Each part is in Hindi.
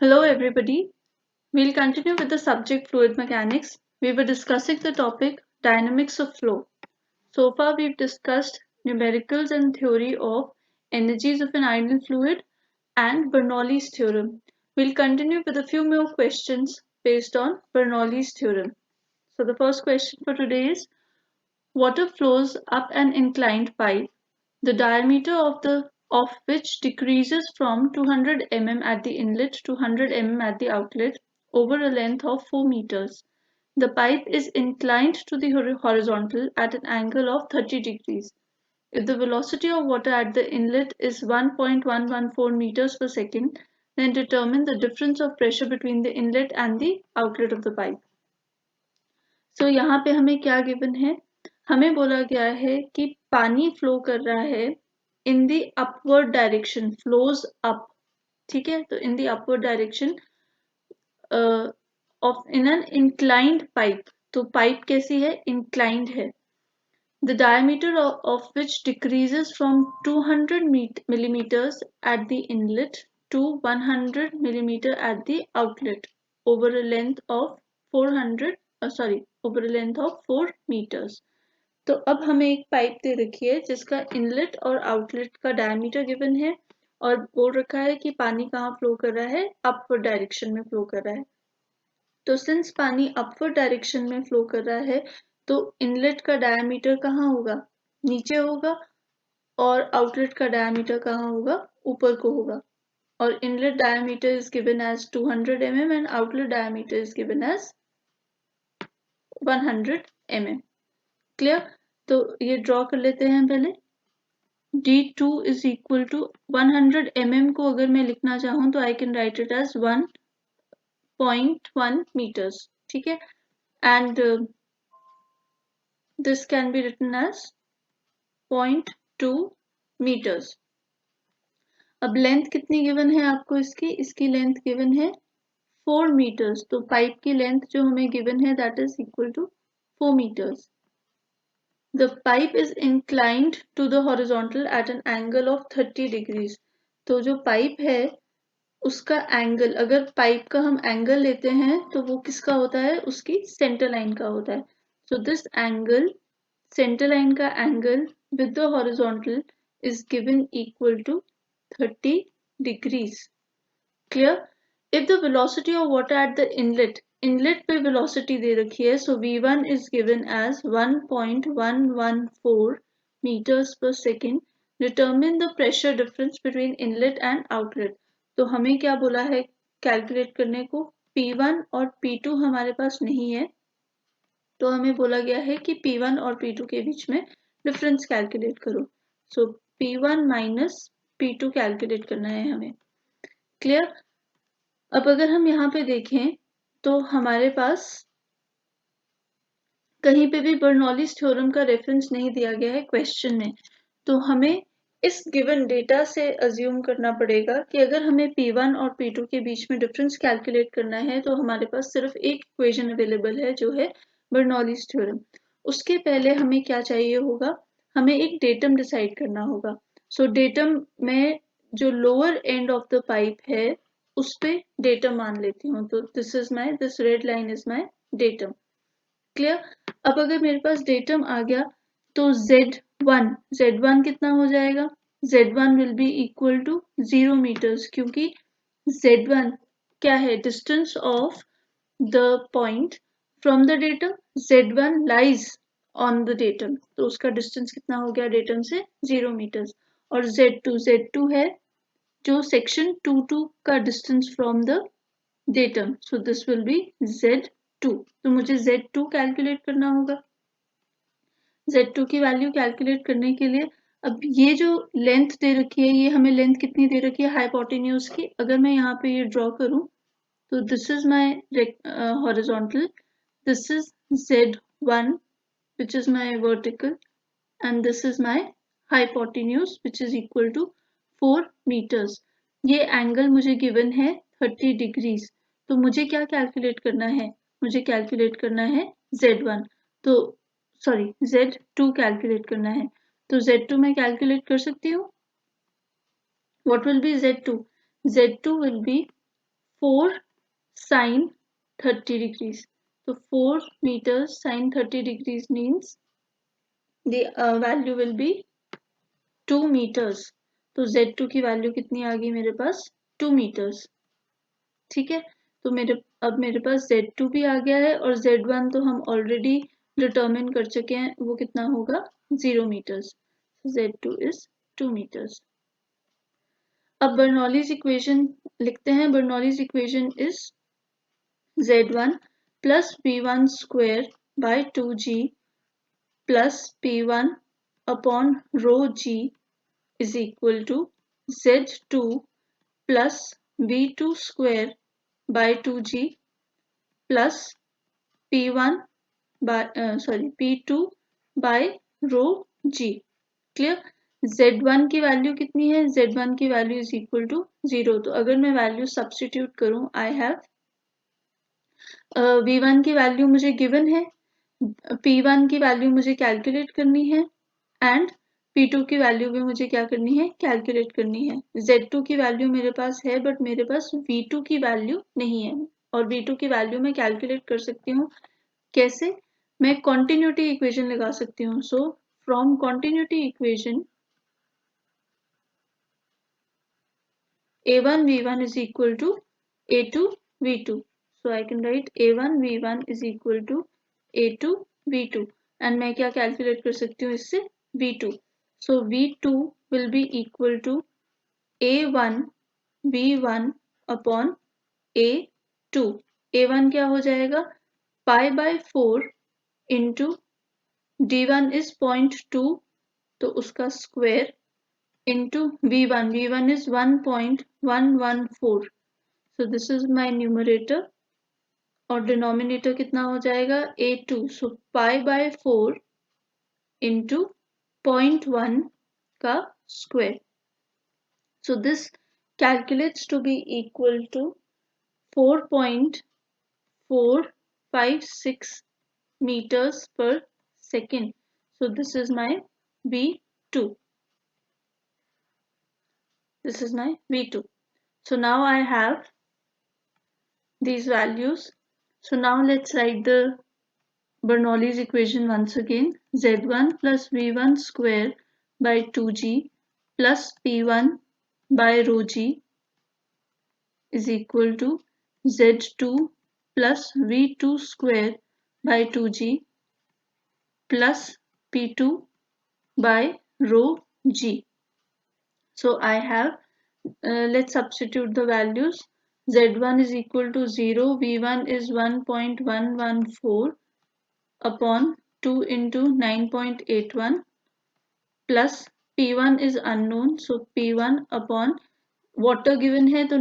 Hello everybody. We'll continue with the subject fluid mechanics. We were discussing the topic dynamics of flow. So far we've discussed numericals and theory of energies of an ideal fluid and Bernoulli's theorem. We'll continue with a few more questions based on Bernoulli's theorem. So the first question for today is: water flows up an inclined pipe, the diameter of which decreases from 200 mm at the inlet to 100 mm at the outlet over a length of 4 meters. The pipe is inclined to the horizontal at an angle of 30 degrees. If the velocity of water at the inlet is 1.114 meters per second, then determine the difference of pressure between the inlet and the outlet of the pipe. So यहाँ पे हमें क्या गिवन है? हमें बोला गया है कि पानी फ्लो कर रहा है in the upward direction, flows up. ठीक है, तो in the upward direction of in an inclined pipe. तो पाइप कैसी है? इंक्लाइंड है. The diameter of which decreases from 200 millimeters at the inlet to 100 millimeter at the outlet over a length of 4 meters. तो अब हमें एक पाइप दे रखी है जिसका इनलेट और आउटलेट का डायमीटर गिवन है और बोल रखा है कि पानी कहाँ फ्लो कर रहा है? अपवर्ड डायरेक्शन में फ्लो कर रहा है. तो सिंस पानी अपवर्ड डायरेक्शन में फ्लो कर रहा है तो इनलेट का डायमीटर कहाँ होगा? नीचे होगा. और आउटलेट का डायमीटर कहाँ होगा? ऊपर को होगा. और inlet diameter is given as 200 mm and outlet diameter is given as 100 mm. Clear? तो ये ड्रॉ कर लेते हैं पहले. D2 is equal to 100 mm को अगर मैं लिखना चाहूँ तो I can write it as 1.1 meters. ठीक है, and this can be written as 0.2 meters. अब लेंथ कितनी गिवन है आपको? इसकी लेंथ गिवन है 4 meters. तो पाइप की लेंथ जो हमें गिवन है that is equal to 4 meters. The pipe is inclined to the horizontal at an angle of 30 degrees. तो जो पाइप है उसका एंगल, अगर पाइप का हम एंगल लेते हैं तो वो किसका होता है? उसकी सेंटर लाइन का होता है. So this angle, centre line का angle with the horizontal is given equal to 30 degrees. Clear? If the velocity of water at the inlet पे velocity दे रखी है, so V1 is given as 1.114 meters per second. Determine the pressure difference between inlet and outlet. तो हमें क्या बोला है कैलकुलेट करने को? P1 और P2 हमारे पास नहीं है, तो हमें बोला गया है कि P1 और P2 के बीच में डिफरेंस कैलकुलेट करो. सो P1 माइनस P2 कैलकुलेट करना है हमें. क्लियर? अब अगर हम यहाँ पे देखें तो हमारे पास कहीं पे भी बर्नौलीज थ्योरम का रेफरेंस नहीं दिया गया है क्वेश्चन में. तो हमें इस गिवन डेटा से अज्यूम करना पड़ेगा कि अगर हमें P1 और P2 के बीच में डिफरेंस कैलकुलेट करना है तो हमारे पास सिर्फ एक इक्वेशन अवेलेबल है जो है बर्नौलीज थ्योरम. उसके पहले हमें क्या चाहिए होगा? हमें एक डेटम डिसाइड करना होगा. सो डेटम में जो lower end of the pipe है उस पे डेटम मान लेती हूँ. तो this red line is my datum. Clear? अब अगर मेरे पास डेटम आ गया तो Z1 कितना हो जाएगा? Z1 will be equal to 0 meters, क्योंकि Z1 क्या है? Distance of the point from the datum. Z1 lies on the datum, तो उसका डिस्टेंस कितना हो गया डेटम से? 0 meters. और Z2 है जो सेक्शन 2 का distance from the datum. So this will be Z2. तो मुझे Z2 कैलकुलेट करना होगा. Z2 की वैल्यू कैलकुलेट करने के लिए अब ये जो लेंथ दे रखी है, ये हमें लेंथ कितनी दे रखी है? हाइपोटेन्यूज की. अगर मैं यहाँ पे ये ड्रॉ करूं तो this is my horizontal, this is Z1 which is my vertical, and this is my hypotenuse which is equal to 4 meters. ये एंगल मुझे गिवन है 30 डिग्रीज. तो मुझे क्या कैलकुलेट करना है? मुझे कैलकुलेट करना है Z1. तो सॉरी Z2 कैलकुलेट करना है. तो Z2 मैं कैलकुलेट कर सकती हूँ. What will be Z2? Z2 will be 4 sin 30 degrees. So 4 meters sin 30 degrees means the value will be 2 meters. तो Z2 की वैल्यू कितनी आ गई मेरे पास 2 meters. ठीक है, तो अब मेरे पास Z2 भी आ गया है और Z1 तो हम ऑलरेडी डिटर्मिन कर चुके हैं, वो कितना होगा 0 meters. Z2 is 2 meters. अब बर्नौलीज इक्वेशन लिखते हैं. Bernoulli's equation is Z1 plus V1 square by 2G plus P1 upon rho G is equal to Z2 plus V2 square by 2G plus P1 by P2 by rho G. Clear. Z1 की वैल्यू कितनी है? Z1 की वैल्यू इज इक्वल टू 0. तो अगर मैं वैल्यू सब्स्टिट्यूट करूं, आई हैव V1 की वैल्यू मुझे गिवन है, P1 की वैल्यू मुझे कैलकुलेट करनी है एंड P2 की वैल्यू भी मुझे क्या करनी है, कैलकुलेट करनी है. Z2 की वैल्यू मेरे पास है बट मेरे पास V2 की वैल्यू नहीं है, और V2 की वैल्यू मैं कैलकुलेट कर सकती हूँ. कैसे? मैं कॉन्टिन्यूटी इक्वेशन लगा सकती हूँ. So from continuity equation A1 V1 is equal to A2 V2. So I can write A1 V1 is equal to A2 V2. And मैं क्या कैलकुलेट कर सकती हूँ इससे? V2. So V2 will be equal to A1 V1 upon A2. A1 क्या हो जाएगा? Pi by 4 into D1 is 0.2, तो उसका square into V1. V1 is 1.114. So this is my numerator. और डिनोमिनेटर कितना हो जाएगा? A2. So pi by 4 into 0.1 का square. So this calculates to be equal to 4.456 meters per second. So this is my V2. This is my V2. So now I have these values. So now let's write the Bernoulli's equation once again. Z1 plus V1 square by 2G plus P1 by rho G is equal to Z2 plus V2 square by 2G plus P2 by rho G. So I have, let's substitute the values. Z1 is equal to 0, V1 is 1.114 upon 2 into 9.81 plus P1 is unknown, so P1 upon water given है तो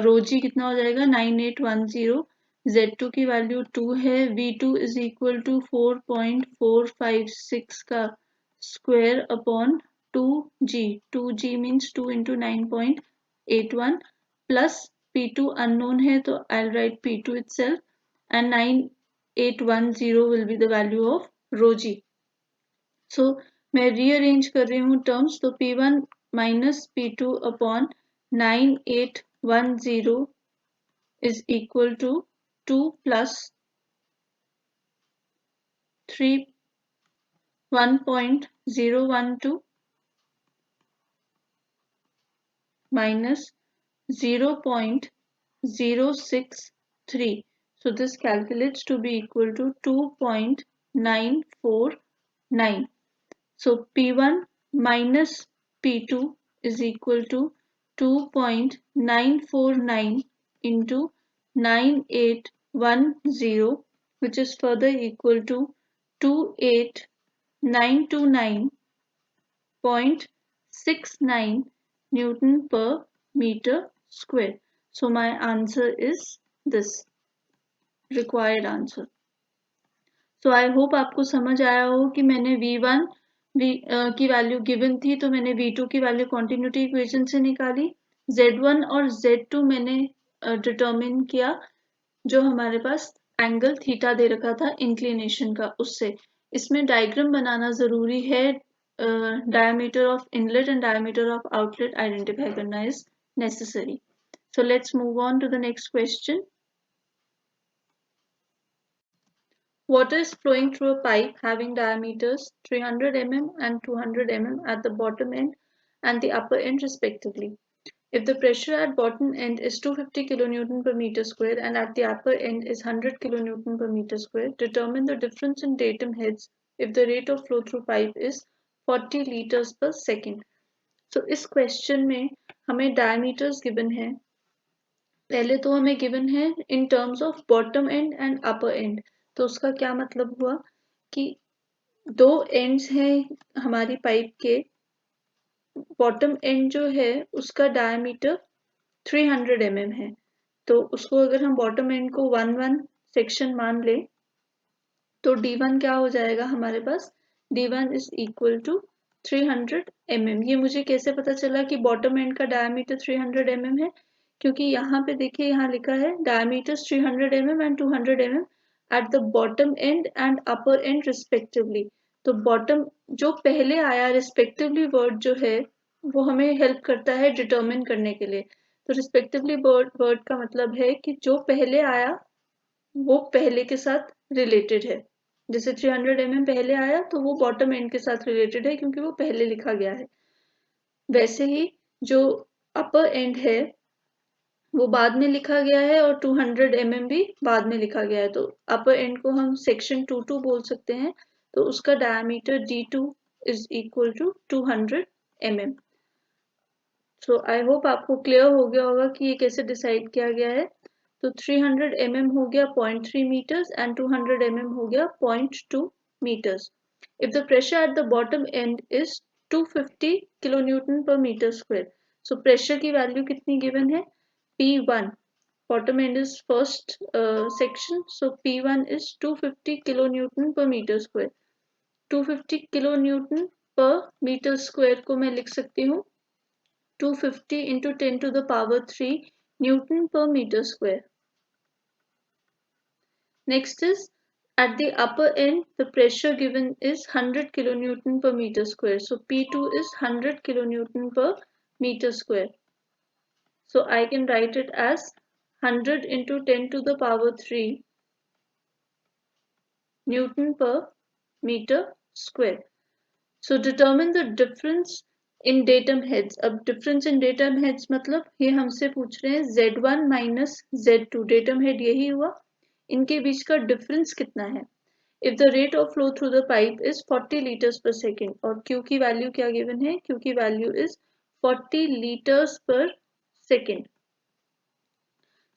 rho G कितना हो जाएगा 9810. Z2 की वैल्यू 2 है, V2 is equal to 4.456 का square upon 2G. 2G means 2 into 9.81 plus P2 unknown है तो I'll write P2 itself and 9810 will be the value of rho G. So मैं रीअरेंज कर रही हूँ टर्म्स, तो P1 minus P2 upon 9810 is equal to 2 plus 1.012 minus 0.063. So this calculates to be equal to 2.949. So P1 minus P2 is equal to 2.949 into 9810, which is further equal to 28929.69 Newton per meter square. So my answer is this required answer. So I hope आपको समझ आया हो कि मैंने V1 की वैल्यू गिवन थी तो मैंने V2 की वैल्यू कॉन्टिन्यूटी इक्वेशन से निकाली. Z1 और Z2 मैंने डिटर्मिन किया जो हमारे पास एंगल थीटा दे रखा था इंक्लिनेशन का, उससे. इसमें डायग्राम बनाना जरूरी है. Diameter of inlet and diameter of outlet identify करना is necessary. So let's move on to the next question. Water is flowing through a pipe having diameters 300 mm and 200 mm at the bottom end and the upper end respectively. If the pressure at bottom end is 250 kN per meter square and at the upper end is 100 kN per meter square, determine the difference in datum heads if the rate of flow through pipe is 40 liters per second. So इस क्वेश्चन में हमें डायमीटर्स गिवन है. पहले तो हमें गिवन है in terms of bottom and and upper and. तो उसका क्या मतलब हुआ कि दो एंड्स हैं हमारी पाइप के. बॉटम एंड जो है उसका डायमीटर 300 mm है. तो उसको अगर हम बॉटम एंड को 1 सेक्शन मान ले तो D1 क्या हो जाएगा हमारे पास. D1 is equal to 300 mm. ये मुझे कैसे पता चला कि बॉटम एंड का डायमीटर 300 mm है, क्योंकि यहाँ पे देखिए यहाँ लिखा है diameters 300 mm and 200 mm at the bottom and and upper and respectively. तो बॉटम जो पहले आया रिस्पेक्टिवली वर्ड जो है वो हमें हेल्प करता है डिटरमिन करने के लिए. तो रिस्पेक्टिवली वर्ड का मतलब है कि जो पहले आया वो पहले के साथ रिलेटेड है. जैसे 300 mm पहले आया तो वो बॉटम एंड के साथ रिलेटेड है क्योंकि वो पहले लिखा गया है. वैसे ही जो अपर एंड है वो बाद में लिखा गया है और 200 mm भी बाद में लिखा गया है. तो अपर एंड को हम सेक्शन 22 बोल सकते हैं. तो उसका diameter D2 is equal to 200 mm. So I hope आपको क्लियर हो गया होगा कि ये कैसे डिसाइड किया गया है. तो 300 mm हो गया 0.3 meters and 200 mm हो गया 0.2 meters. If the pressure at the bottom end is 250 kilonewton per meter square. So pressure की वैल्यू कितनी गिवन है. P1. Bottom end is first section. So P1 is 250 kilonewton per meter square. 250 kilonewton per meter square को मैं लिख सकती हूँ 250 into 10 to the power 3 Newton per meter square. Next is at the upper end the pressure given is 100 kilonewton per meter square. So P2 is 100 kilonewton per meter square. So I can write it as 100 into 10 to the power 3 Newton per meter square. So determine the difference in datum heads. अब डिफरेंस इन डेटम हेड्स मतलब ये हमसे पूछ रहे हैं Z1 minus Z2. Datum head यही हुआ. इनके बीच का डिफरेंस कितना है. If the rate of flow through the pipe is 40 litres पर सेकेंड और Q की वैल्यू क्या गिवन है. Q की वैल्यू इज 40 लीटर्स पर सेकेंड.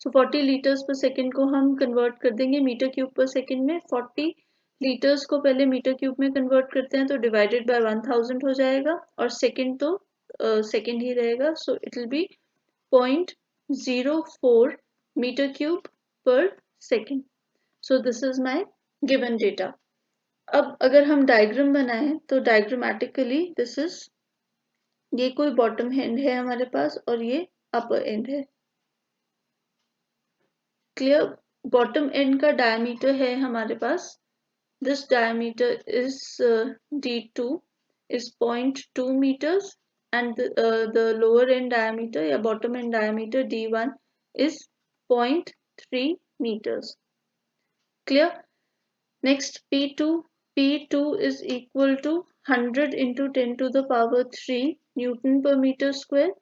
सो 40 लीटर्स पर सेकेंड को हम कन्वर्ट कर देंगे मीटर क्यूब पर सेकेंड में. 40 लीटर्स को पहले मीटर क्यूब में कन्वर्ट करते हैं तो डिवाइडेड बाय 1000 हो जाएगा और सेकेंड तो सेकेंड ही रहेगा. So it will be 0.04 meter cube पर second. So this is my given data. अब अगर हम डायग्राम बनाएं तो डायग्रामेटिकली दिस इज ये कोई बॉटम एंड है हमारे पास और ये अपर एंड है. क्लियर. बॉटम एंड का डायमीटर है हमारे पास. This diameter is D2 is 0.2 meters and the lower end diameter या bottom end diameter D1 is 0.3 meters. Clear? Next P2. P2 is equal to 100 into 10 to the power 3 Newton per meter square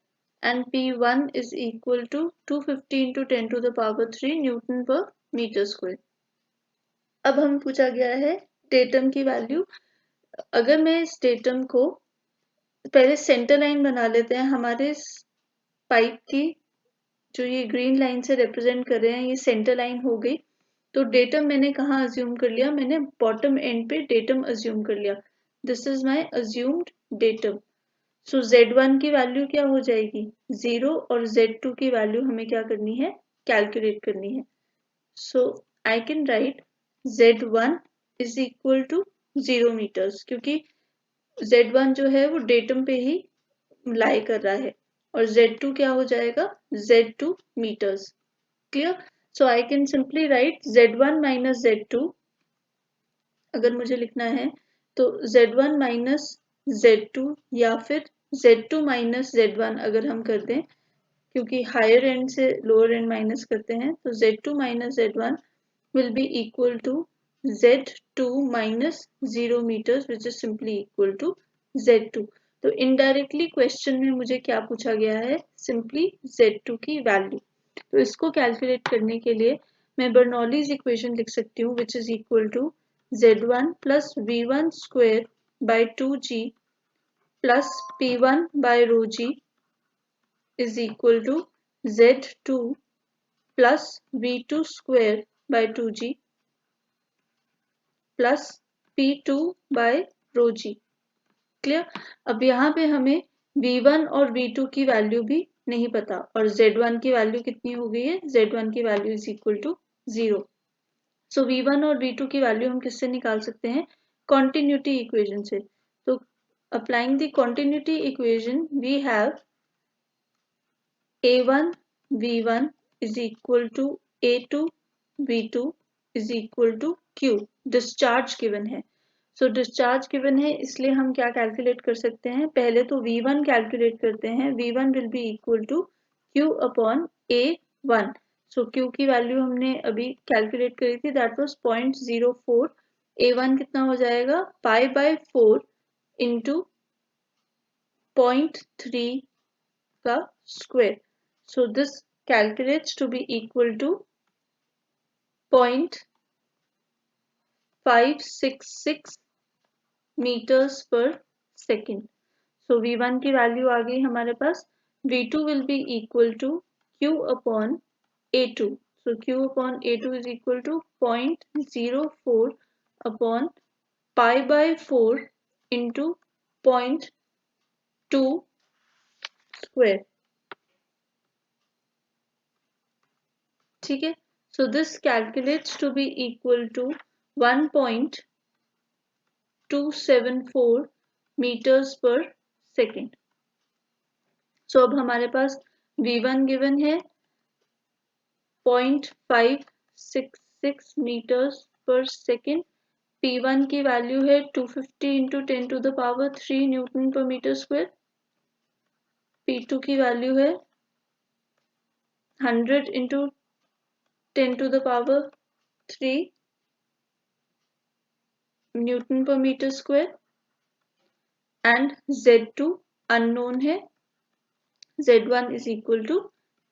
and P1 is equal to 250 into 10 to the power 3 Newton per meter square. अब हम पूछा गया है डेटम की वैल्यू. अगर मैं इस डेटम को पहले सेंटर लाइन बना लेते हैं हमारे पाइप की जो ये ग्रीन लाइन से रिप्रेजेंट कर रहे हैं ये सेंटर लाइन हो गई. तो डेटम मैंने कहाँ अज्यूम कर लिया. मैंने बॉटम एंड पे डेटम अज्यूम कर लिया. This is my assumed datum. So Z1 की वैल्यू क्या हो जाएगी 0 और Z2 की वैल्यू हमें क्या करनी है कैलकुलेट करनी है. So I can write Z1 is equal to 0 meters क्योंकि Z1 जो है वो डेटम पे ही लाई कर रहा है और Z2 क्या हो जाएगा Z2 meters. Clear. So I can simply write Z1 minus Z2. अगर मुझे लिखना है तो Z1 माइनस Z2 या फिर Z2 माइनस Z1 अगर हम कर दें क्योंकि हायर एंड से लोअर एंड माइनस करते हैं, तो Z2 minus Z1 will be equal to Z2 minus 0 meters which is simply equal to Z2. तो इनडायरेक्टली क्वेश्चन में मुझे क्या पूछा गया है, सिंपली Z2 की वैल्यू। तो इसको कैलकुलेट करने के लिए मैं बर्नौलीज इक्वेशन लिख सकती हूँ which is equal to Z1 plus V1 square by 2G plus P1 by rho G is equal to Z2 plus V2 square by 2G plus P2 by rho g. Clear. अब यहाँ पे हमें V1 और V2 की वैल्यू भी नहीं पता और Z1 की वैल्यू कितनी हो गई है, Z1 की value is equal to 0। So V1 और V2 की वैल्यू हम किससे निकाल सकते हैं, कॉन्टिन्यूटी इक्वेशन से। तो applying the continuity equation we have A1 V1 is equal to A2 V2 is equal to Q। Discharge given है, सो डिस्चार्ज गिवन है, इसलिए हम क्या कैलकुलेट कर सकते हैं, पहले तो V1 कैलकुलेट करते हैं। V1 will be equal to Q upon A1। So Q की वैल्यू हमने अभी कैलकुलेट करी थी, दैट वाज 0.04। A1 कितना हो जाएगा, पाई बाय 4 इंटू 0.3 का square. So this calculates to be equal to 0.566 meters per second. So V1 की वैल्यू आ गई हमारे पास। V2 will be equal to Q upon A2. So Q upon A2 is equal to 0.04 upon pi by 4 into 0.2 square. ठीक है। So this calculates to be equal to 1.274 meters per second. So अब हमारे पास V1 given है 0.566 meters per second, P1 की वैल्यू है 250 into 10 to the power 3 newton per metre square, P2 की वैल्यू है 100 into 10 to the power 3 newton per metre square, and Z2 unknown है, Z1 is equal to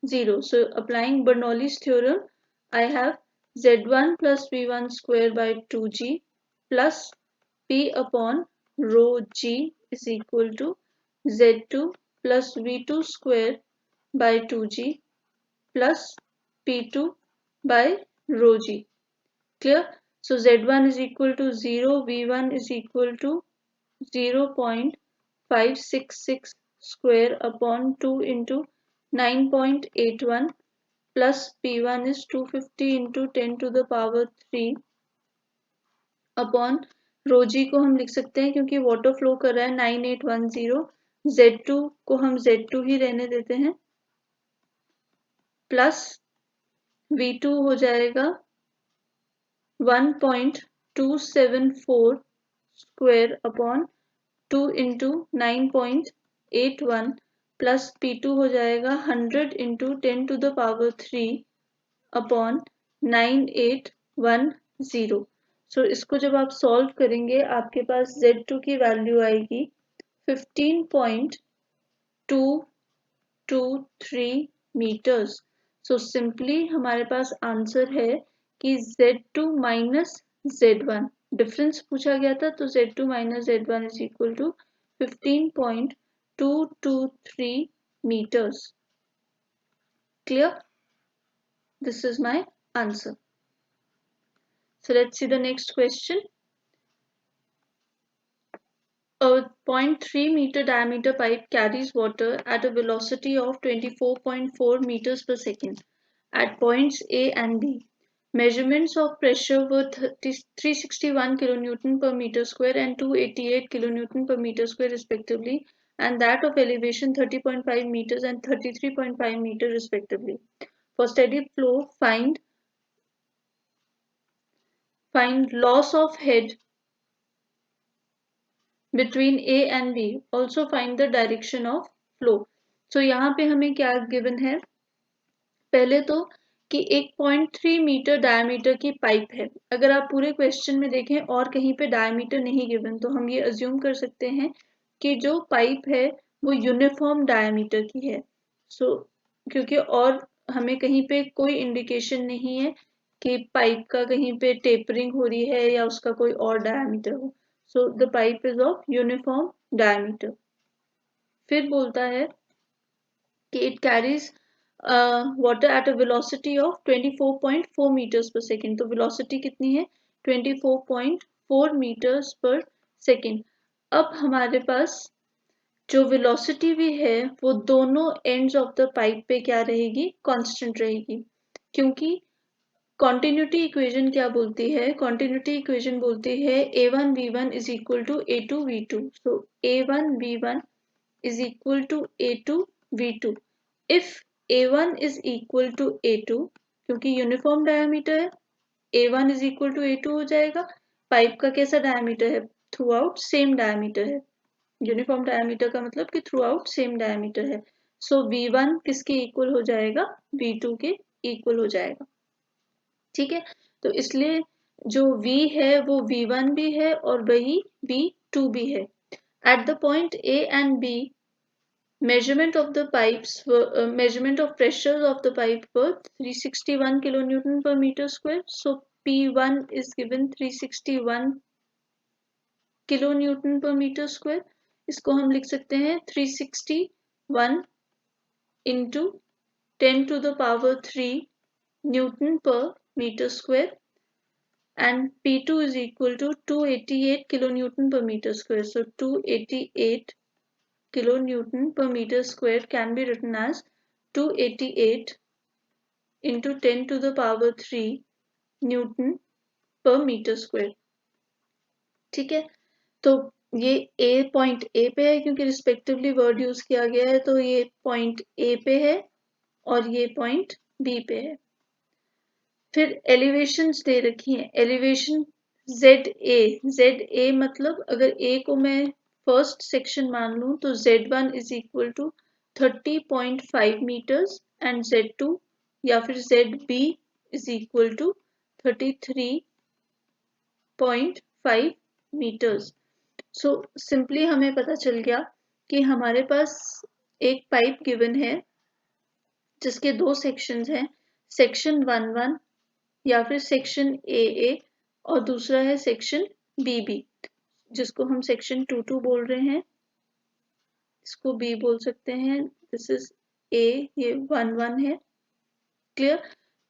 0. So applying Bernoulli's theorem, I have Z1 plus V1 square by 2G plus P upon rho G is equal to Z2 plus V2 square by 2G plus P2 by rho G. Clear? So Z1 is equal to 0, V1 is equal to 0.566 square upon 2 into 9.81 plus P1 is 250 into 10 to the power 3 upon rho G को हम लिख सकते हैं क्योंकि वाटर फ्लो कर रहा है 9810, Z2 को हम Z2 ही रहने देते हैं, प्लस V2 हो जाएगा 1.274 square upon 2 into 9.81 plus P2 हो जाएगा 100 into 10 to the power 3 upon 9810। सो इसको जब आप सॉल्व करेंगे आपके पास Z2 की वैल्यू आएगी 15.223 meters। सो सिंपली हमारे पास आंसर है कि Z2 माइनस Z1, डिफरेंस पूछा गया था, तो Z2 minus Z1 is equal to 15.223 meters. Clear? This is my answer. So let's see the next question. A 0.3 meter diameter pipe carries water at a velocity of 24.4 meters per second at points A and B. Measurements of pressure were 361 kilonewton per meter square and 288 kilonewton per meter square respectively, and that of elevation 30.5 meters and 33.5 meters respectively. For steady flow, find loss of head between A and B. Also find the direction of flow. सो यहाँ पे हमें क्या गिवन है, पहले तो कि 1.3 मीटर डायमीटर की पाइप है। अगर आप पूरे क्वेश्चन में देखें और कहीं पे डायमीटर नहीं गिवन, तो हम ये अज्यूम कर सकते हैं कि जो पाइप है वो यूनिफॉर्म डायमीटर की है। क्योंकि और हमें कहीं पे कोई इंडिकेशन नहीं है कि पाइप का कहीं पे टेपरिंग हो रही है या उसका कोई और डायमीटर हो। So the pipe is of uniform diameter. फिर बोलता है कि it carries water at a velocity of 24.4 metres per second. तो वेलोसिटी कितनी है, 24.4 मीटर्स पर सेकेंड। अब हमारे पास जो वेलोसिटी भी है वो दोनों एंड्स ऑफ द पाइप पे क्या रहेगी, कांस्टेंट रहेगी। क्योंकि कॉन्टिन्यूटी इक्वेशन क्या बोलती है, कॉन्टिन्यूटी इक्वेशन बोलती है a1v1 is equal to a2v2। So a1v1 is equal to a2 v2 if a1 is equal to a2, क्योंकि यूनिफॉर्म डायमीटर है, a1 is equal to a2 हो जाएगा। पाइप का कैसा डायमीटर है, थ्रू आउट सेम डायमीटर है। यूनिफॉर्म डायमीटर का मतलब कि थ्रू आउट सेम डायमीटर है। सो v1 किसके इक्वल हो जाएगा, v2 के इक्वल हो जाएगा। ठीक है, तो इसलिए जो v है वो v1 भी है और वही v2 भी है। At the point a and b, measurement of the pipes were measurement of pressures of the pipe were 361 kilonewton per meter square. So P1 is given 361 kilonewton per meter square. इसको हम लिख सकते हैं 361 into 10 to the power 3 Newton per meter square, and P2 is equal to 288 kilonewton per meter square. So 288 kilonewton per meter square can be written as 288 into 10 to the power 3 newton per metre square. ठीक है, तो ये ए पॉइंट ए पे है क्योंकि रिस्पेक्टिवली वर्ड यूज किया गया है, तो ये पॉइंट ए पे है और ये पॉइंट बी पे है। फिर एलिवेशंस दे रखी हैं, एलिवेशन जेड ए मतलब अगर ए को मैं फर्स्ट सेक्शन मान लूं तो z1 is equal to 30.5 metres and z2 या फिर zb is equal to 33.5 metres. So simply हमें पता चल गया कि हमारे पास एक पाइप गिवन है जिसके दो सेक्शंस हैं, सेक्शन 1 या फिर सेक्शन ए और दूसरा है सेक्शन बी, जिसको हम सेक्शन 2 बोल रहे हैं, इसको बी बोल सकते हैं। दिस इज ए, ये 1 है। क्लियर,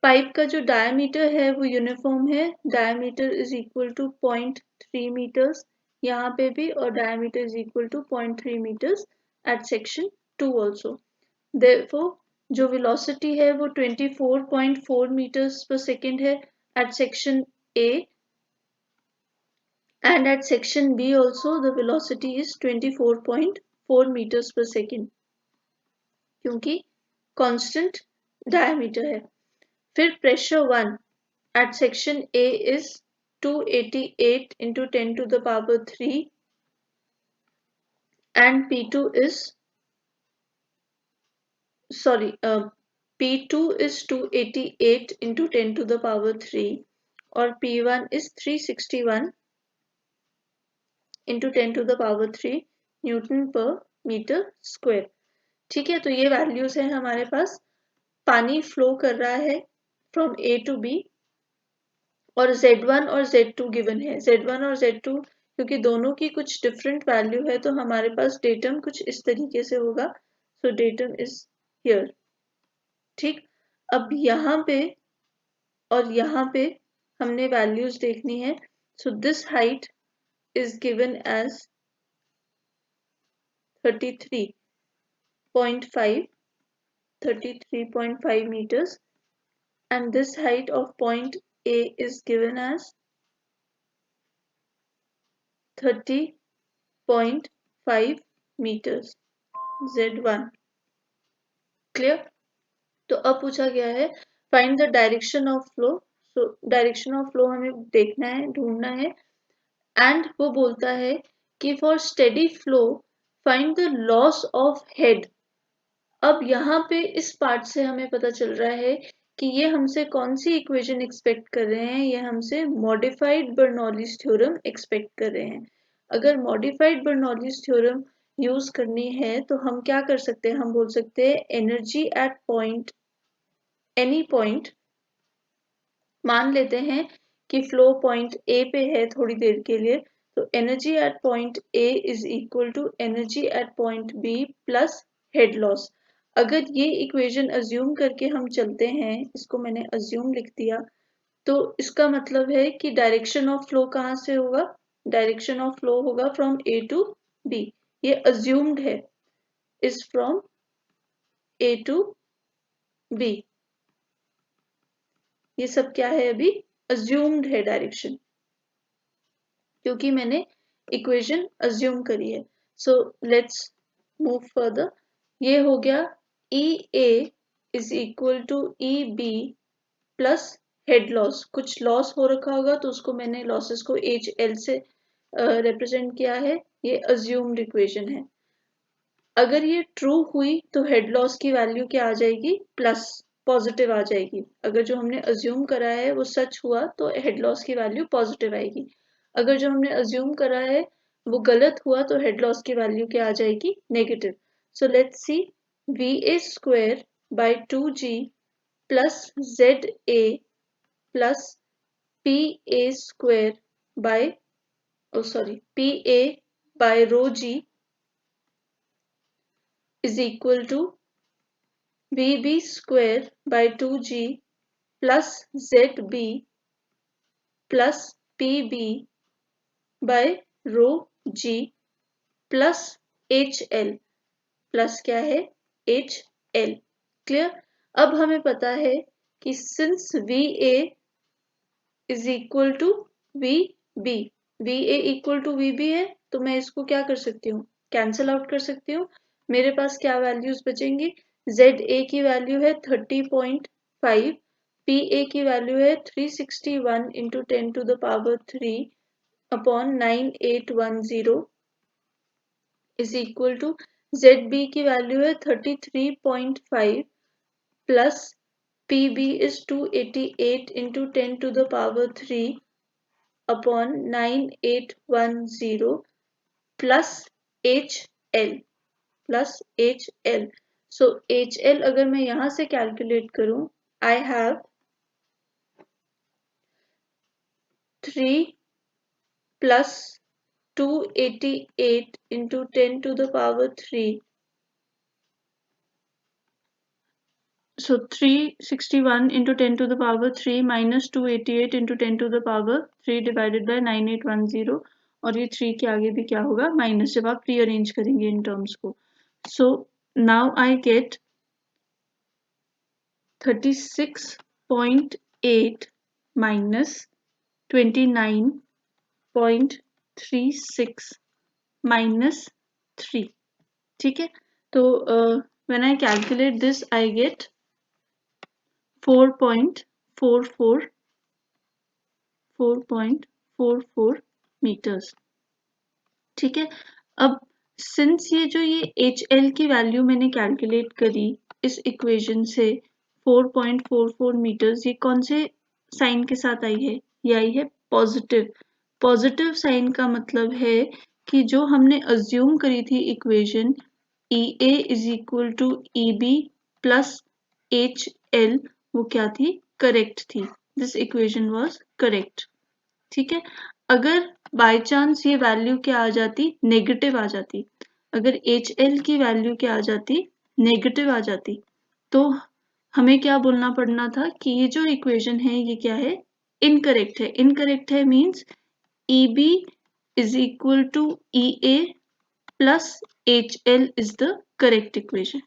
पाइप का जो डायमीटर है वो यूनिफॉर्म है, diameter is equal to 0.3 metres यहाँ पे भी, और diameter is equal to 0.3 metres at section 2 also. Therefore जो वेलोसिटी है वो 24.4 मीटर्स पर सेकेंड है at section A, and at section B also the velocity is 24.4 meters per second क्योंकि constant diameter है। फिर pressure 1 at section A is 288 into 10 to the power 3 and P2 is P2 is 288 into 10 to the power 3 और P1 is 361 into 10 to the power 3 newton per metre square. ठीक है, तो ये वैल्यूज है हमारे पास। पानी फ्लो कर रहा है फ्रॉम ए टू बी और Z1 और Z2 गिवन है। Z1 और Z2 क्योंकि दोनों की कुछ डिफरेंट वैल्यू है तो हमारे पास डेटम कुछ इस तरीके से होगा। सो डेटम इज हियर। ठीक, अब यहाँ पे और यहाँ पे हमने वैल्यूज देखनी है। So this height is given as 33.5 meters and this height of point A is given as 30.5 meters Z1। Clear, तो अब पूछा गया है find the direction of flow. So direction of flow हमें देखना है, ढूंढना है, एंड वो बोलता है कि for steady flow find the loss of head अब यहाँ पे इस पार्ट से हमें पता चल रहा है कि ये हमसे कौन सी इक्वेशन एक्सपेक्ट कर रहे हैं, ये हमसे मॉडिफाइड बर्नौलीज थ्योरम एक्सपेक्ट कर रहे हैं। अगर मॉडिफाइड बर्नौलीज थ्योरम यूज करनी है तो हम क्या कर सकते हैं, हम बोल सकते हैं energy at point any point, मान लेते हैं कि फ्लो पॉइंट ए पे है थोड़ी देर के लिए, तो energy at point A is equal to energy at point B plus head loss. अगर ये इक्वेशन अज्यूम करके हम चलते हैं, इसको मैंने अज्यूम लिख दिया, तो इसका मतलब है कि डायरेक्शन ऑफ फ्लो कहाँ से होगा, डायरेक्शन ऑफ फ्लो होगा फ्रॉम ए टू बी। ये अज्यूम्ड है, is from A to B. ये सब क्या है, अभी अज्यूम्ड है डायरेक्शन, क्योंकि मैंने इक्वेशन अज्यूम करी है। So let's move further. ये हो गया E A is equal to E B plus head loss. कुछ लॉस हो रखा होगा तो उसको मैंने लॉसेस को एच एल से रिप्रेजेंट किया है। ये अज्यूम्ड इक्वेशन है। अगर ये ट्रू हुई तो हेड लॉस की वैल्यू क्या आ जाएगी, प्लस पॉजिटिव आ जाएगी। अगर जो हमने अज्यूम करा है वो सच हुआ तो हेड लॉस की वैल्यू पॉजिटिव आएगी। अगर जो हमने अज्यूम करा है वो गलत हुआ तो हेड लॉस की वैल्यू क्या आ जाएगी, negative. So let's see, V A square by 2g plus Z A plus P A square by P A by rho g is equal to vb square by 2g plus zb plus pb by rho g plus hl plus क्या है, hl। क्लियर। अब हमें पता है कि since va is equal to vb, va equal to vb है, तो मैं इसको क्या कर सकती हूँ, कैंसिल आउट कर सकती हूँ। मेरे पास क्या वैल्यूज बचेंगी, za की वैल्यू है 30.5, pa की वैल्यू है 361 into 10 to the power 3 upon 9810 is equal to zb की वैल्यू है 33.5 plus pb is 288 into 10 to the power 3 upon 9810 plus HL plus HL। So HL अगर मैं यहाँ से कैलकुलेट करूँ, I have 3 plus 288 into 10 to the power 3, so 361 into 10 to the power 3 minus 288 into 10 to the power 3 divided by 9810, और ये 3 के आगे भी क्या होगा, माइनस, जब आप रीअरेंज करेंगे इन टर्म्स को। So now I get 36.8 minus 29.36 minus 3। ठीक है, तो when I calculate this I get 4.44 metres. ठीक है, अब सिंस ये HL की वैल्यू मैंने कैलकुलेट करी इस इक्वेशन से 4.44 मीटर्स, ये कौन से साइन के साथ आई है, ये आई है पॉजिटिव। पॉजिटिव साइन का मतलब है कि जो हमने अज्यूम करी थी equation EA is equal to EB plus HL, वो क्या थी, करेक्ट थी। This equation was correct. ठीक है, अगर बाय चांस ये वैल्यू क्या आ जाती, नेगेटिव आ जाती, अगर HL की वैल्यू क्या आ जाती, नेगेटिव आ जाती, तो हमें क्या बोलना पड़ना था कि ये जो इक्वेशन है ये क्या है, इनकरेक्ट है। इनकरेक्ट है means EB is equal to EA plus HL is the correct equation.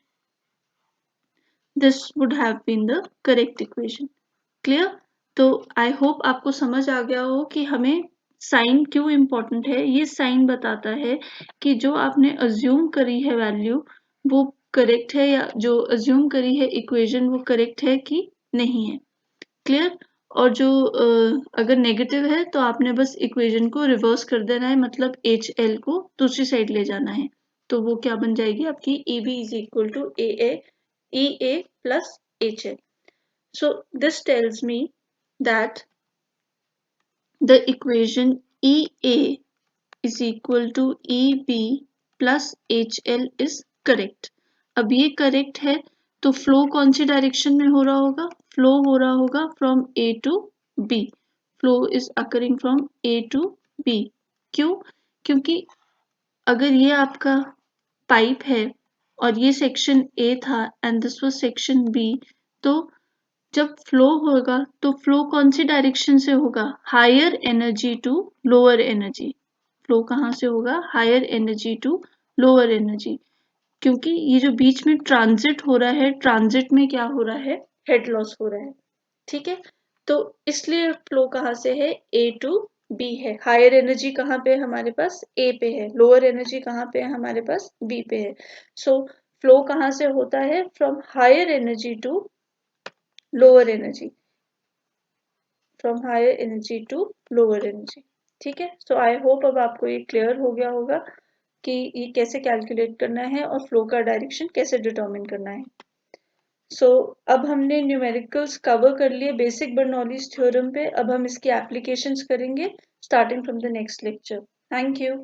This would have been the correct equation. Clear? तो आई होप आपको समझ आ गया हो कि हमें साइन क्यों इम्पोर्टेंट है। ये साइन बताता है कि जो आपने अज्यूम करी है वैल्यू वो करेक्ट है, या जो अज्यूम करी है इक्वेशन वो करेक्ट है कि नहीं है। क्लियर। और जो अगर नेगेटिव है तो आपने बस इक्वेशन को रिवर्स कर देना है, मतलब HL को दूसरी साइड ले जाना है, तो वो क्या बन जाएगी आपकी EB is equal to EA plus HL. So this tells me that the equation EA is equal to EB plus HL is correct. अब ये करेक्ट है तो फ्लो कौन सी डायरेक्शन में हो रहा होगा? फ्लो हो रहा होगा from A to B. Flow is occurring from A to B. क्यों? क्योंकि अगर ये आपका पाइप है और ये सेक्शन A था and this was section B, तो जब फ्लो होगा तो फ्लो कौन सी डायरेक्शन से होगा? Higher energy to lower energy. Flow कहाँ से होगा? Higher energy to lower energy. क्योंकि ये जो बीच में ट्रांजिट हो रहा है, ट्रांजिट में क्या हो रहा है? हेड लॉस हो रहा है. ठीक है, तो इसलिए फ्लो कहाँ से है? A टू B है. हायर एनर्जी कहाँ पे है हमारे पास? A पे है. लोअर एनर्जी कहाँ पे है हमारे पास? B पे है. सो फ्लो कहाँ से होता है? From higher energy to lower energy. From higher energy to lower energy. ठीक है, सो आई होप अब आपको ये क्लियर हो गया होगा कि ये कैसे कैलकुलेट करना है और फ्लो का डायरेक्शन कैसे डिटरमिन करना है. सो अब हमने न्यूमेरिकल्स कवर कर लिए बेसिक बर्नौलीज थ्योरम पे. अब हम इसकी एप्लीकेशंस करेंगे starting from the next lecture. Thank you.